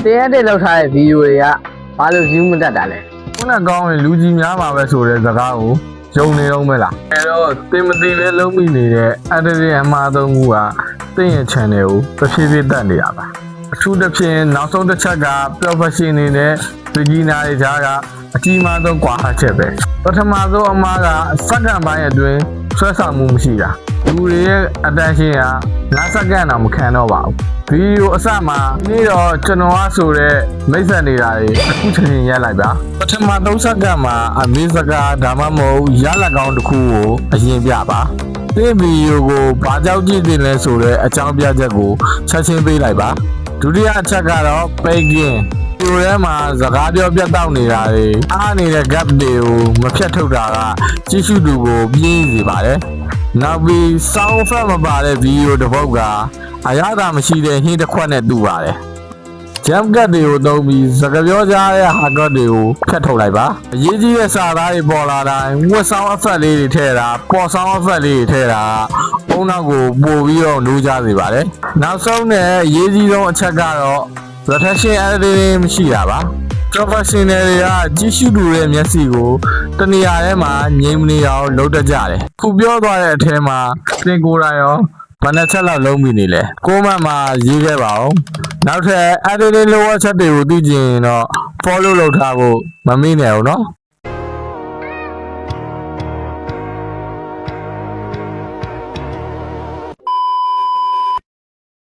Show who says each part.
Speaker 1: တရားတဲ့လောက်ထားတဲ့ဗီဒီယိုတွေကဘာလို့ view မတက်တာလဲ
Speaker 2: ခုနကောင်းရင်လူကြီးများမှာပဲဆိုတဲ့စကားကိုယုံနေတော့မလားအဲ့တော့တင်မသိလဲလုံးမိနေတဲ့ editing အမှားသုံးခုကတင်ရဲ့ channel ကိုတစ်ဖြည်းဖြည်းတက်နေတာပါအထူးသဖြင့်နောက်ဆုံးတစ်ချက်က professional နေတဲ့ beginner တွေကြားကအကြီးမားဆုံးကွာဟချက်ပဲပထမဆုံးအမှားကစက္ကန့်ပိုင်းအတွင်းဆွဲဆောင်မှုမရှိတာလူတွေရဲ့ attention က9စက္ကန့်တော့မခံတော့ပါဘူးဗီဒီယိုအစမှာနေ့တော့ကျွန်တော်ကဆိုတဲ့မိတ်ဆက်နေတာတွေအခုချိန်ချင်းရက်လိုက်ပါပထမ3စက္ကန့်မှာအမေစကားဒါမှမဟုတ်ရလက်ကောင်းတစ်ခုကိုအရင်ပြပါဒီဗီဒီယိုကိုဘာကြောင့်ကြည့်တင်လဲဆိုတဲ့အကြောင်းပြချက်ကိုချက်ချင်းပေးလိုက်ပါဒုတိယအချက်ကတော့ paging ဒီထဲမှာစကားပြောပြတ်တောက်နေတာတွေအားနေတဲ့ gap တွေကိုမဖြတ်ထုတ်တာကကြည့်ရှုသူကိုပြင်းစေပါတယ်နောက်ပြီး sound effect မပါတဲ့ဗီဒီယိုတစ်ပုဒ်ကအရသာမရှိတဲ့ဟင်းတစ်ခွက်နဲ့တူပါတယ် jump cut တွေကိုသုံးပြီးစကားပြောကြတဲ့ hard cut တွေကိုဖြတ်ထုတ်လိုက်ပါအရေးကြီးတဲ့စာသားတွေပေါ်လာတိုင်းဝက် sound effect လေးတွေထည့်တာပေါ် sound effect လေးတွေထည့်တာအုံနောက်ကိုပို့ပြီးတော့နှိုးကြစေပါတယ်နောက်ဆုံးနဲ့အရေးကြီးဆုံးအချက်ကတော့ rotation editing မရှိတာပါ professional တွေကကြည့်ရှုသူရဲ့မျက်စိကိုတနေရာထဲမှာငြိမ်မနေအောင်လုပ်တတ်ကြတယ်ခုပြောသွားတဲ့အထဲမှာသင်ကိုယ်တိုင်ရောဘယ်နှချက်လောက်လုံးမိနေလဲကိုမတ်မှာရေးခဲ့ပါဦးနောက်ထပ် editing လိုအပ်ချက်တွေကိုသိချင်ရင်တော့ follow လုပ်ထားဖို့မမေ့နဲ့ဦးနော်